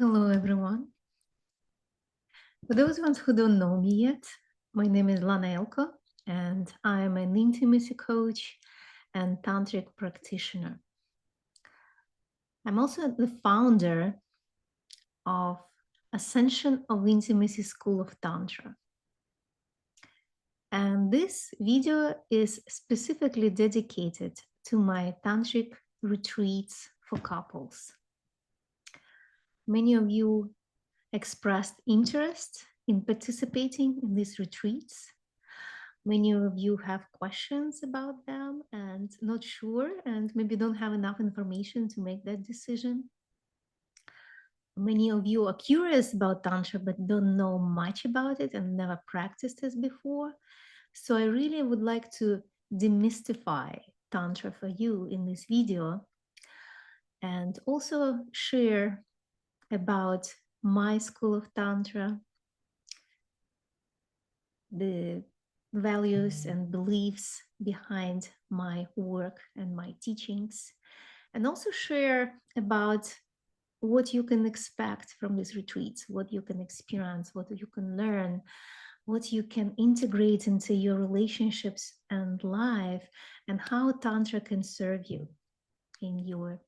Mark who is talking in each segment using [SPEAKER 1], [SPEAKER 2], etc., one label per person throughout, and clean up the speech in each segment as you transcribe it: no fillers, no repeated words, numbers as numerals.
[SPEAKER 1] Hello, everyone. For those ones who don't know me yet, my name is Lana Elko, and I am an intimacy coach and tantric practitioner. I'm also the founder of Ascension of Intimacy School of Tantra. And this video is specifically dedicated to my tantric retreats for couples. Many of you expressed interest in participating in these retreats. Many of you have questions about them and not sure, and maybe don't have enough information to make that decision. Many of you are curious about Tantra but don't know much about it and never practiced this before. So I really would like to demystify Tantra for you in this video and also share about my school of Tantra, the values and beliefs behind my work and my teachings, and also share about what you can expect from these retreats, what you can experience, what you can learn, what you can integrate into your relationships and life, and how Tantra can serve you in your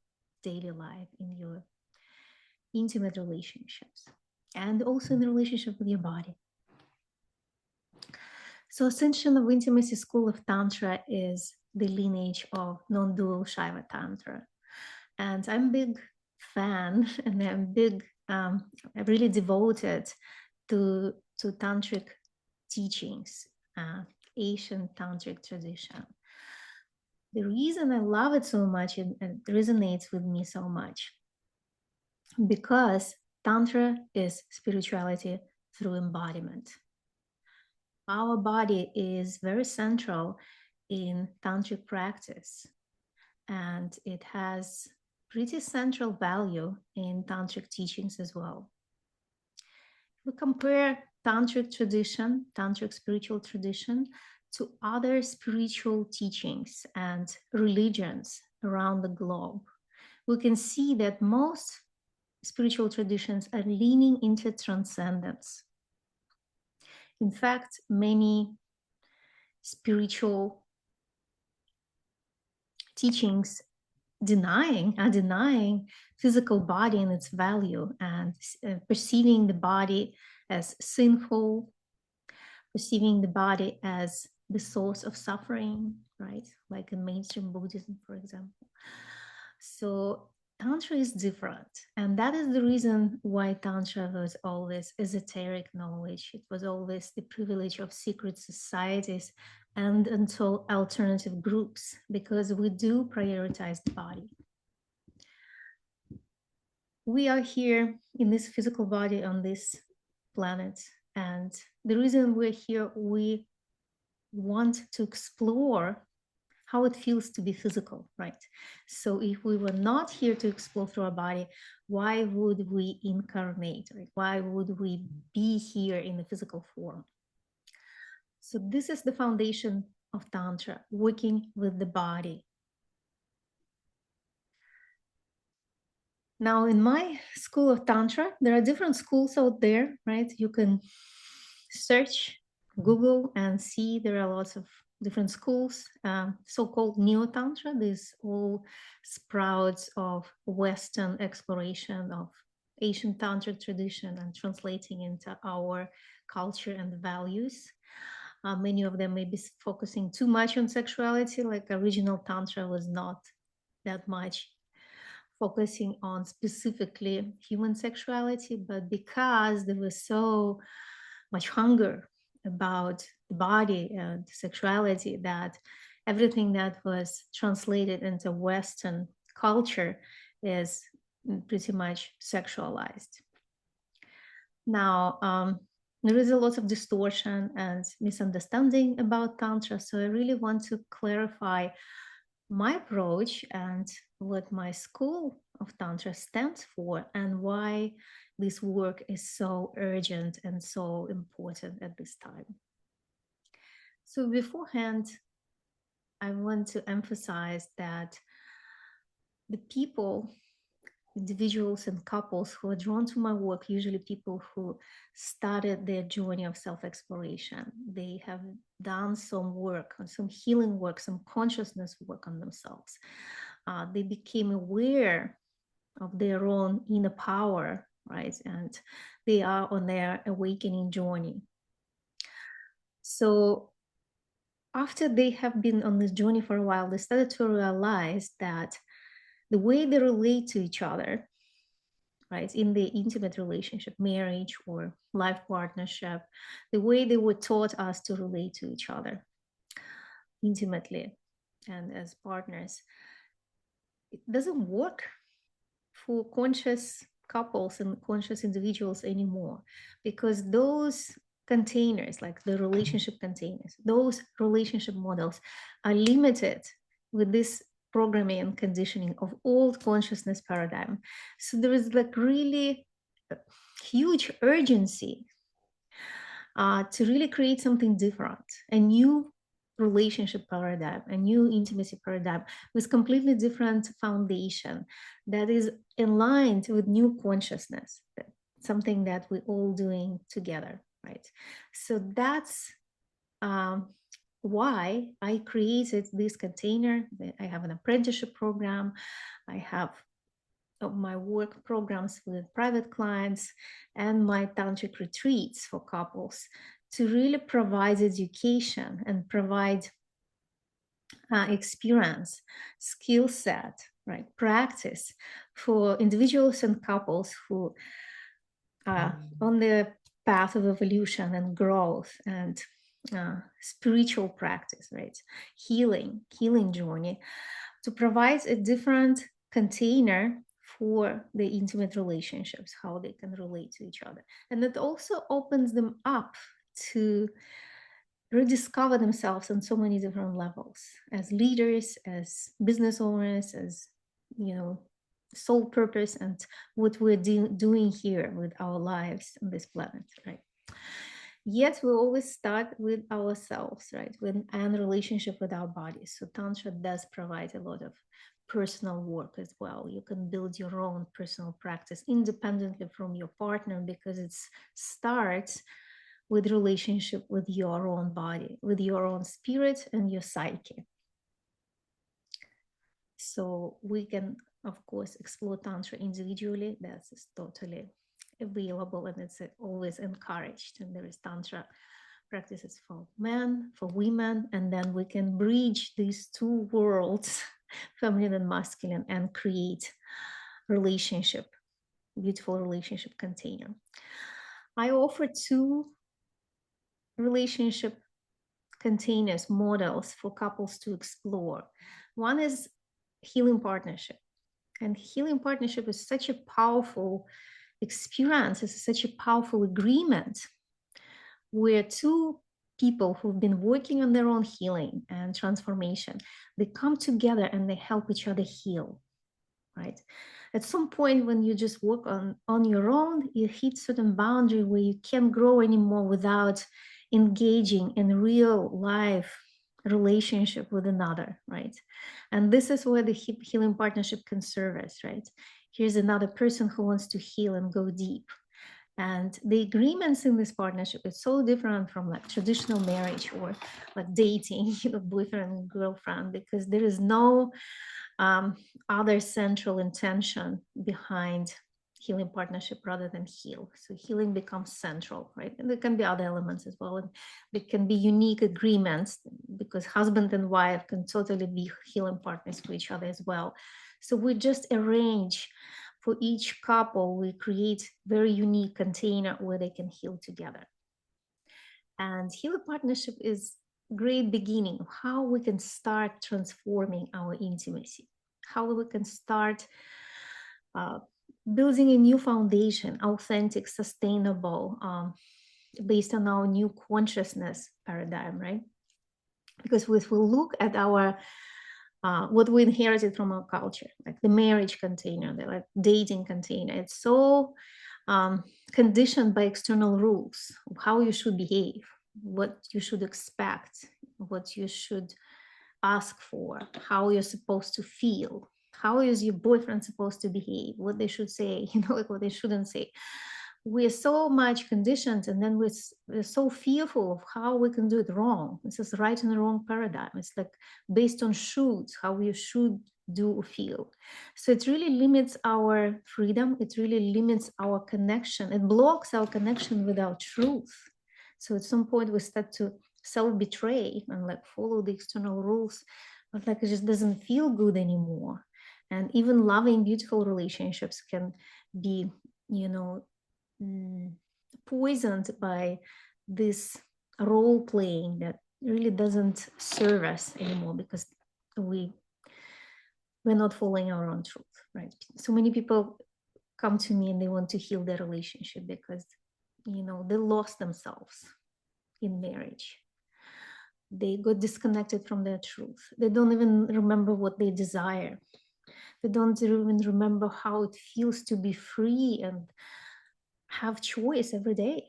[SPEAKER 1] daily life, in your intimate relationships, and also in the relationship with your body. So Ascension of Intimacy School of Tantra is the lineage of non-dual Shaiva Tantra. And I'm a big fan and I'm really devoted to Tantric teachings, Asian Tantric tradition. The reason I love it so much and resonates with me so much, because Tantra is spirituality through embodiment. Our body is very central in tantric practice, and it has pretty central value in tantric teachings as well. We compare tantric tradition, tantric spiritual tradition, to other spiritual teachings and religions around the globe. We can see that most spiritual traditions are leaning into transcendence. In fact, many spiritual teachings are denying physical body and its value, and perceiving the body as sinful, perceiving the body as the source of suffering, right? Like in mainstream Buddhism, for example. So Tantra is different. And that is the reason why Tantra was always esoteric knowledge. It was always the privilege of secret societies and until alternative groups, because we do prioritize the body. We are here in this physical body on this planet. And the reason we're here, we want to explore how it feels to be physical, right? So if we were not here to explore through our body, why would we incarnate, right? Why would we be here in the physical form? So this is the foundation of Tantra, working with the body. Now, in my school of Tantra, there are different schools out there, right? You can search, Google, and see there are lots of different schools, so-called neo-tantra. These all sprouts of Western exploration of Asian tantric tradition and translating into our culture and values. Many of them may be focusing too much on sexuality, like original tantra was not that much focusing on specifically human sexuality, but because there was so much hunger about the body and sexuality, that everything that was translated into Western culture is pretty much sexualized. Now, there is a lot of distortion and misunderstanding about Tantra, so I really want to clarify my approach and what my school of Tantra stands for, and why this work is so urgent and so important at this time. So beforehand, I want to emphasize that the people individuals and couples who are drawn to my work, usually people who started their journey of self-exploration. They have done some work, some healing work, some consciousness work on themselves. They became aware of their own inner power, right? And they are on their awakening journey. So after they have been on this journey for a while, they started to realize that the way they relate to each other, right, in the intimate relationship, marriage or life partnership, the way they were taught us to relate to each other intimately and as partners, it doesn't work for conscious couples and conscious individuals anymore, because those containers, like the relationship containers, those relationship models are limited with this programming and conditioning of old consciousness paradigm. So there is like really huge urgency to really create something different, a new relationship paradigm, a new intimacy paradigm with completely different foundation that is aligned with new consciousness, something that we're all doing together, right? So that's why I created this container. I have an apprenticeship program. I have my work programs with private clients and my tantric retreats for couples to really provide education and provide experience, skill set, right, practice for individuals and couples who are on the path of evolution and growth and spiritual practice, right, healing journey, to provide a different container for the intimate relationships, how they can relate to each other. And it also opens them up to rediscover themselves on so many different levels, as leaders, as business owners, as, you know, soul purpose, and what we're doing here with our lives on this planet, right? Yet we always start with ourselves, right? And relationship with our bodies. So Tantra does provide a lot of personal work as well. You can build your own personal practice independently from your partner, because it starts with relationship with your own body, with your own spirit and your psyche. So we can, of course, explore Tantra individually. That's totally available, and it's always encouraged. And there is Tantra practices for men, for women, and then we can bridge these two worlds, feminine and masculine, and create relationship, beautiful relationship container. I offer two relationship containers, models for couples to explore. One is healing partnership. And healing partnership is such a powerful experience, it's such a powerful agreement where two people who've been working on their own healing and transformation, they come together and they help each other heal, right? At some point when you just work on your own, you hit certain boundary where you can't grow anymore without engaging in real life relationship with another, right? And this is where the healing partnership can serve us, right? Here's another person who wants to heal and go deep. And the agreements in this partnership is so different from like traditional marriage or like dating, you know, boyfriend and girlfriend, because there is no other central intention behind healing partnership rather than heal. So healing becomes central, right? And there can be other elements as well. And there can be unique agreements, because husband and wife can totally be healing partners for each other as well. So we just arrange for each couple, we create very unique container where they can heal together. And healing partnership is great beginning of how we can start transforming our intimacy, how we can start building a new foundation, authentic, sustainable, based on our new consciousness paradigm, right? Because if we look at our what we inherited from our culture, like the marriage container, the like dating container, it's so conditioned by external rules of how you should behave, what you should expect, what you should ask for, how you're supposed to feel, How is your boyfriend supposed to behave? What they should say, like what they shouldn't say. We're so much conditioned, and then we're so fearful of how we can do it wrong. This is right and wrong paradigm. It's like based on shoulds, how we should do or feel. So it really limits our freedom. It really limits our connection. It blocks our connection with our truth. So at some point we start to self-betray and like follow the external rules, but like it just doesn't feel good anymore. And even loving, beautiful relationships can be, poisoned by this role playing that really doesn't serve us anymore, because we're not following our own truth, right? So many people come to me and they want to heal their relationship because they lost themselves in marriage. They got disconnected from their truth. They don't even remember what they desire. They don't even remember how it feels to be free and have choice every day.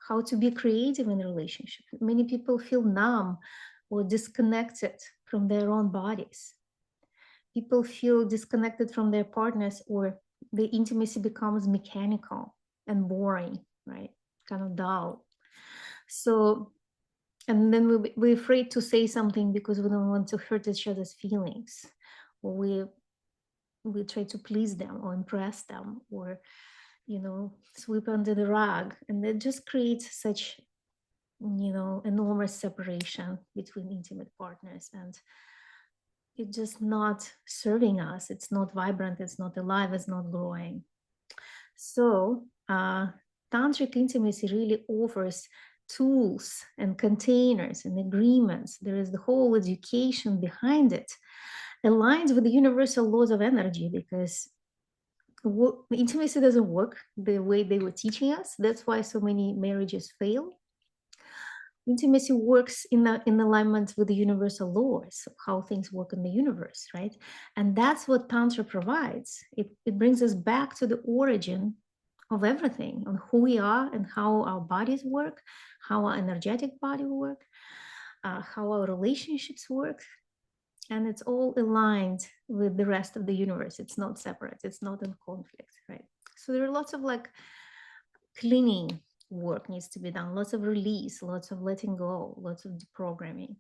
[SPEAKER 1] How to be creative in a relationship. Many people feel numb or disconnected from their own bodies. People feel disconnected from their partners, or the intimacy becomes mechanical and boring, right? Kind of dull. So, and then we're afraid to say something because we don't want to hurt each other's feelings, or we try to please them or impress them, or sweep under the rug, and it just creates such enormous separation between intimate partners, and it's just not serving us. It's not vibrant, it's not alive, it's not growing. So tantric intimacy really offers tools and containers and agreements. There is the whole education behind it, aligns with the universal laws of energy, because intimacy doesn't work the way they were teaching us. That's why so many marriages fail. Intimacy works in alignment with the universal laws of how things work in the universe, right? And that's what Tantra provides. It brings us back to the origin of everything, on who we are and how our bodies work, how our energetic body work, how our relationships work. And it's all aligned with the rest of the universe. It's not separate, it's not in conflict, right? So there are lots of like cleaning work needs to be done, lots of release, lots of letting go, lots of deprogramming,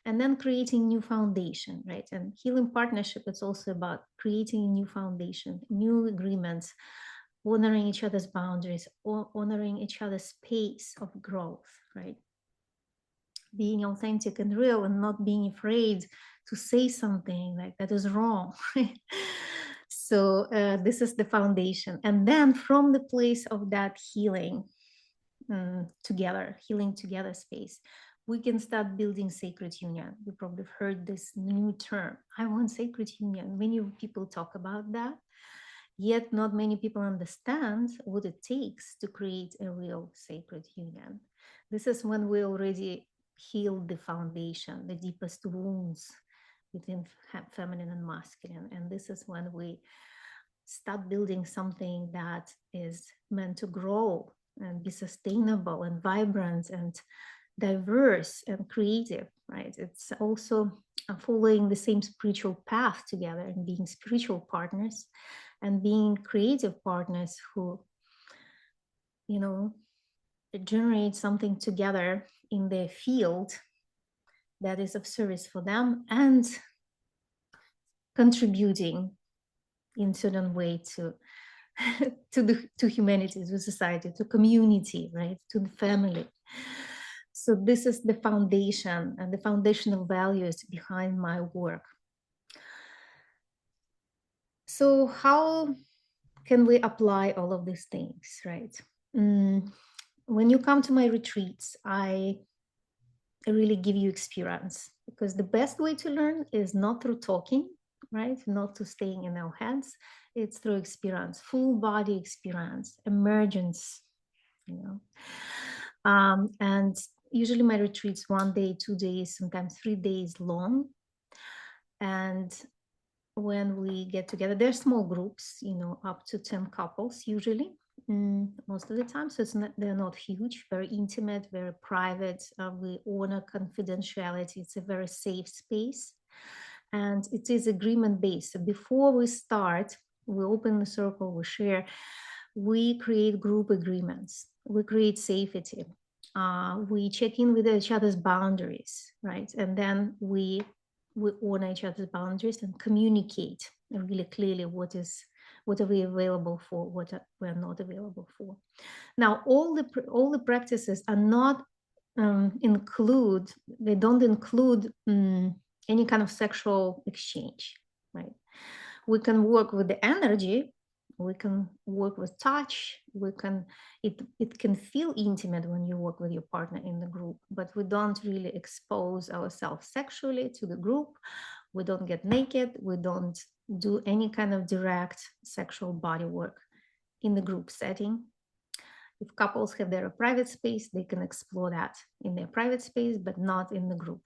[SPEAKER 1] and then creating new foundation, right? And healing partnership, it's also about creating a new foundation, new agreements, honoring each other's boundaries, or honoring each other's space of growth, right? Being authentic and real, and not being afraid to say something like that is wrong. So this is the foundation. And then from the place of that healing together, healing together space, we can start building sacred union. You probably have heard this new term. I want sacred union. Many people talk about that, yet not many people understand what it takes to create a real sacred union. This is when we already healed the foundation, the deepest wounds between feminine and masculine. And this is when we start building something that is meant to grow and be sustainable and vibrant and diverse and creative, right? It's also following the same spiritual path together and being spiritual partners and being creative partners who, generate something together in their field that is of service for them and contributing in certain way to to humanity, to society, to community, right, to the family. So this is the foundation and the foundational values behind my work. So how can we apply all of these things, right? When you come to my retreats, I really give you experience, because the best way to learn is not through talking, right? Not to staying in our heads. It's through experience, full body experience, emergence, and usually my retreats 1 day, 2 days, sometimes 3 days long. And when we get together, they're small groups, up to 10 couples usually, most of the time. So they're not huge, very intimate, very private. We honor confidentiality. It's a very safe space. And it is agreement based. So before we start, we open the circle, we share, we create group agreements, we create safety, we check in with each other's boundaries, right? And then we honor each other's boundaries and communicate really clearly what are we available for, what we're not available for. Now, all the practices are not they don't include any kind of sexual exchange, right? We can work with the energy, we can work with touch, it can feel intimate when you work with your partner in the group, but we don't really expose ourselves sexually to the group. We don't get naked, we don't do any kind of direct sexual body work in the group setting. If couples have their private space, they can explore that in their private space, but not in the group.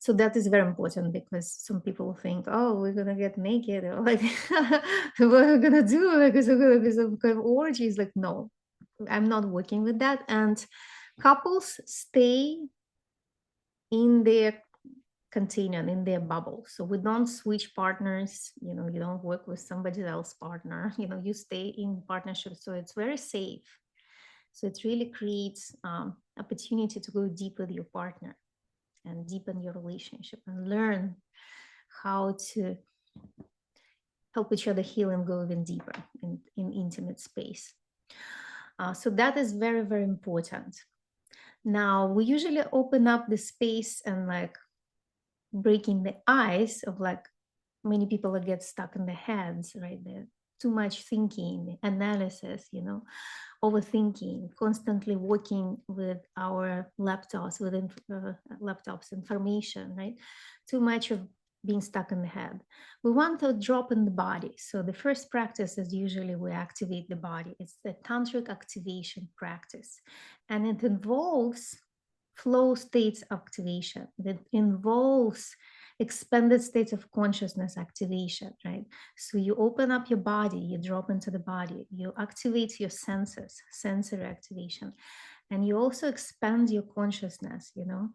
[SPEAKER 1] So that is very important, because some people think, oh, we're gonna get naked, or like what are we gonna do? Like, is it gonna be some kind of orgies? Like, no, I'm not working with that. And couples stay in their container, in their bubble. So we don't switch partners, you know, you don't work with somebody else's partner, you know, you stay in partnership. So it's very safe. So it really creates opportunity to go deep with your partner and deepen your relationship and learn how to help each other heal and go even deeper in intimate space. So that is very, very important. Now, we usually open up the space and like breaking the ice of like many people get stuck in their heads, right? They're too much thinking, analysis, you know, overthinking, constantly working with our laptops, laptops information, right? Too much of being stuck in the head. We want to drop in the body. So the first practice is usually we activate the body. It's the tantric activation practice. And it involves flow states activation. That involves expanded states of consciousness activation, right? So you open up your body, you drop into the body, you activate your senses, sensory activation, and you also expand your consciousness, you know.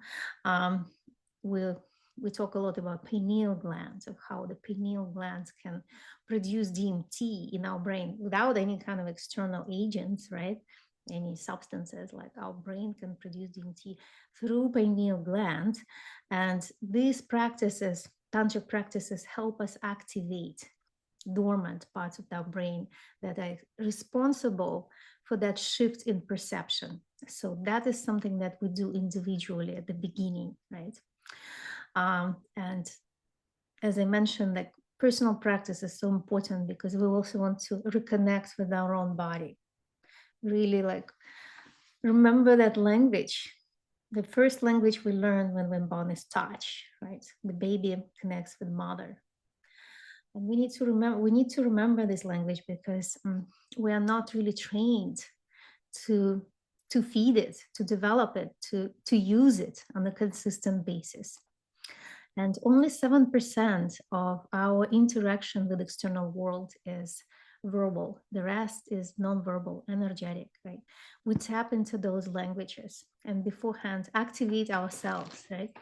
[SPEAKER 1] We talk a lot about pineal glands, of how the pineal glands can produce DMT in our brain without any kind of external agents, right? Any substances, like our brain can produce DMT through pineal gland. And these practices, tantric practices, help us activate dormant parts of our brain that are responsible for that shift in perception. So that is something that we do individually at the beginning, right? And as I mentioned, like personal practice is so important because we also want to reconnect with our own body. Really like remember that language. The first language we learn when we're born is touch, right? The baby connects with mother. And we need to remember this language because we are not really trained to feed it, to develop it, to use it on a consistent basis. And only 7% of our interaction with external world is verbal. The rest is nonverbal, energetic, right? We tap into those languages and beforehand activate ourselves, right?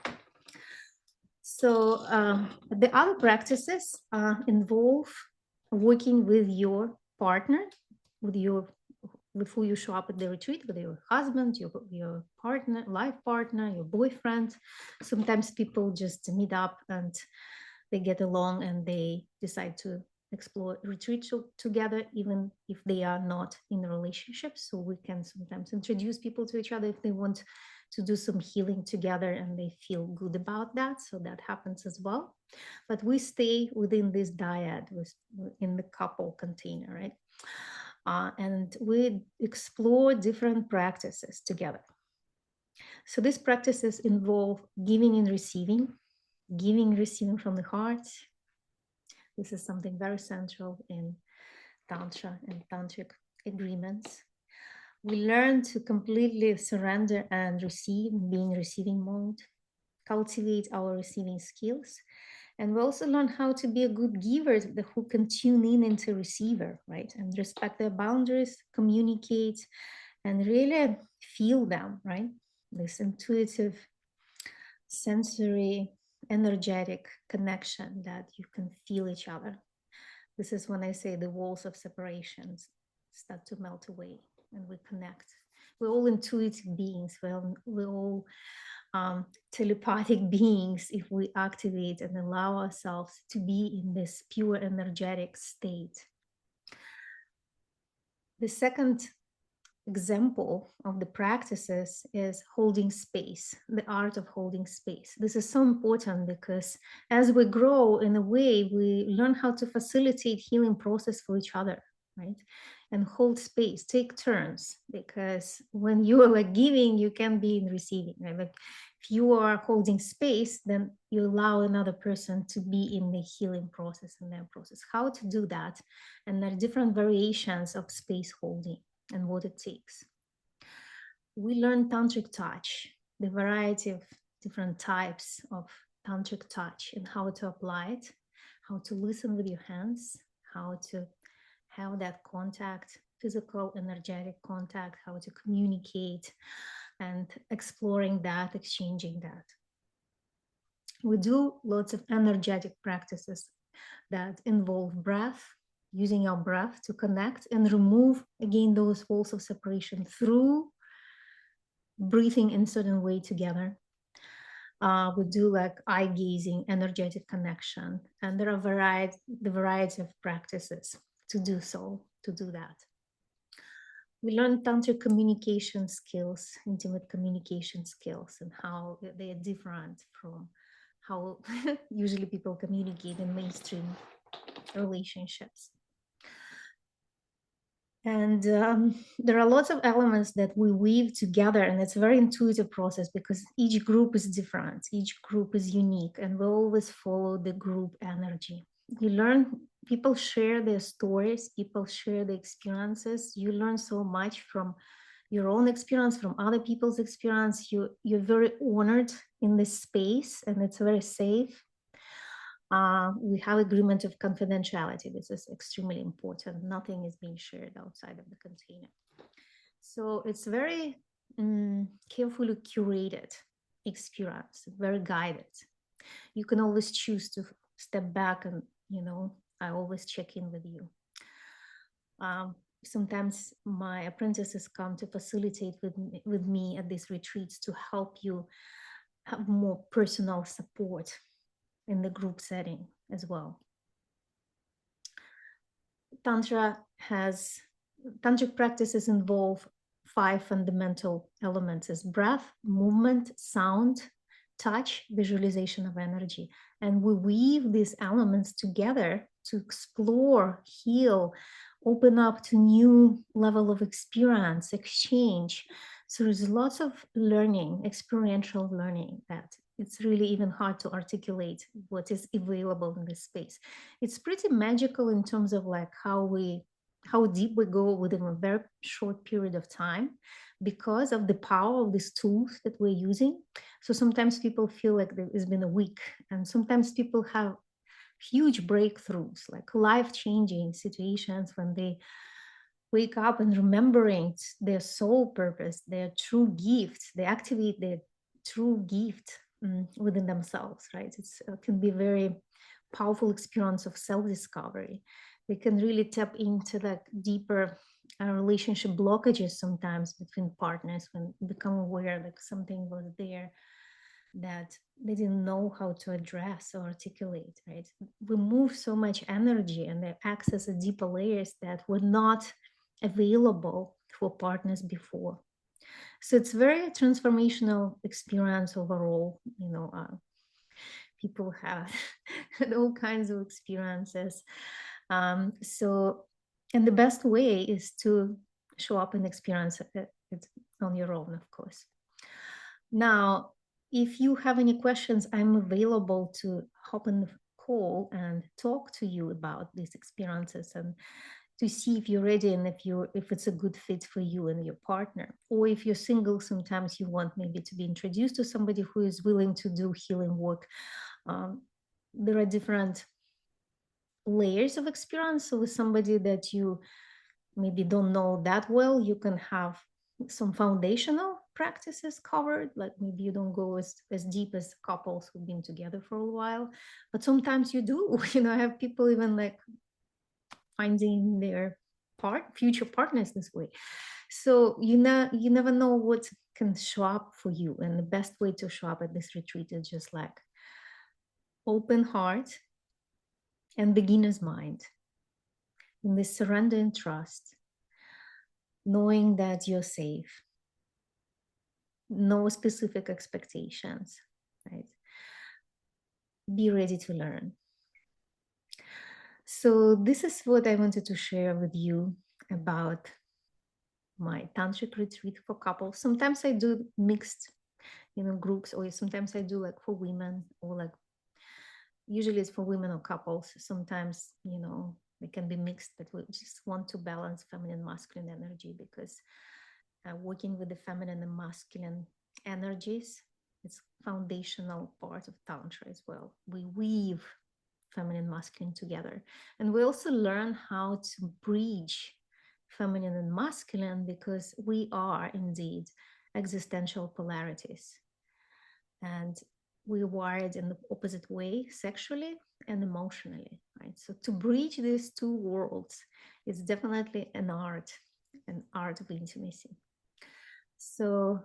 [SPEAKER 1] So the other practices involve working with your partner, with who you show up at the retreat, with your husband, your partner, life partner, your boyfriend. Sometimes people just meet up and they get along and they decide to explore retreat together, even if they are not in a relationship. So we can sometimes introduce people to each other if they want to do some healing together and they feel good about that. So that happens as well. But we stay within this dyad, in the couple container, right? And we explore different practices together. So these practices involve giving and receiving from the heart. This is something very central in Tantra and Tantric agreements. We learn to completely surrender and receive, be in receiving mode, cultivate our receiving skills. And we also learn how to be a good giver who can tune in into receiver, right? And respect their boundaries, communicate, and really feel them, right? This intuitive, sensory energetic connection that you can feel each other. This is when I say the walls of separations start to melt away and we connect. We're all intuitive beings. We're all telepathic beings if we activate and allow ourselves to be in this pure energetic state. The second example of the practices is holding space, the art of holding space. This is so important because as we grow, in a way, we learn how to facilitate healing process for each other, right? And hold space, take turns, because when you are like giving, you can be in receiving, right? Like if you are holding space, then you allow another person to be in the healing process and their process. How to do that? And there are different variations of space holding and what it takes. We learn tantric touch, the variety of different types of tantric touch and how to apply it, how to listen with your hands, how to have that contact, physical, energetic contact, how to communicate and exploring that, exchanging that. We do lots of energetic practices that involve breath, using our breath to connect and remove again those walls of separation through breathing in a certain way together. We do like eye gazing, energetic connection, and there are the variety of practices to do so, to do that. We learn tantric communication skills, intimate communication skills, and how they are different from how usually people communicate in mainstream relationships. And there are lots of elements that we weave together, and it's a very intuitive process because each group is different, each group is unique, and we always follow the group energy. You learn, people share their stories, people share their experiences. You learn so much from your own experience, from other people's experience. You're very honored in this space, and it's very safe. We have agreement of confidentiality. This is extremely important. Nothing is being shared outside of the container. So it's very carefully curated experience, very guided. You can always choose to step back and, I always check in with you. Sometimes my apprentices come to facilitate with me at these retreats to help you have more personal support in the group setting as well. Tantric practices involve 5 fundamental elements: is breath, movement, sound, touch, visualization of energy. And we weave these elements together to explore, heal, open up to new level of experience, exchange. So there's lots of learning, experiential learning, that it's really even hard to articulate what is available in this space. It's pretty magical in terms of like how deep we go within a very short period of time because of the power of these tools that we're using. So sometimes people feel like it's been a week, and sometimes people have huge breakthroughs, like life-changing situations when they wake up and remembering their soul purpose, their true gift. They activate their true gift within themselves, right? It can be very powerful experience of self-discovery. They can really tap into like deeper relationship blockages sometimes between partners when you become aware like something was there that they didn't know how to address or articulate, right? We move so much energy and they access deeper layers that were not available for partners before. So it's very transformational experience overall. People have had all kinds of experiences. And the best way is to show up and experience it on your own, of course. Now, if you have any questions, I'm available to hop on the call and talk to you about these experiences and to see if you're ready and if it's a good fit for you and your partner. Or if you're single, sometimes you want maybe to be introduced to somebody who is willing to do healing work. There are different layers of experience. So with somebody that you maybe don't know that well, you can have some foundational practices covered. Like maybe you don't go as deep as couples who've been together for a while, but sometimes you do. I have people even like finding their future partners this way. So you never know what can show up for you. And the best way to show up at this retreat is just like open heart and beginner's mind, in this surrender and trust, knowing that you're safe, no specific expectations, right? Be ready to learn. So this is what I wanted to share with you about my tantric retreat for couples. Sometimes I do mixed, groups, or sometimes I do like for women, or like usually it's for women or couples. Sometimes, they can be mixed, but we just want to balance feminine, masculine energy, because working with the feminine and masculine energies, it's foundational part of Tantra as well. We weave feminine, masculine together. And we also learn how to bridge feminine and masculine, because we are indeed existential polarities. And we're wired in the opposite way, sexually and emotionally, right? So to bridge these two worlds is definitely an art of intimacy. So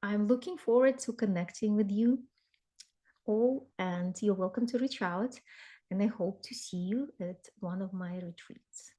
[SPEAKER 1] I'm looking forward to connecting with you all, and you're welcome to reach out. And I hope to see you at one of my retreats.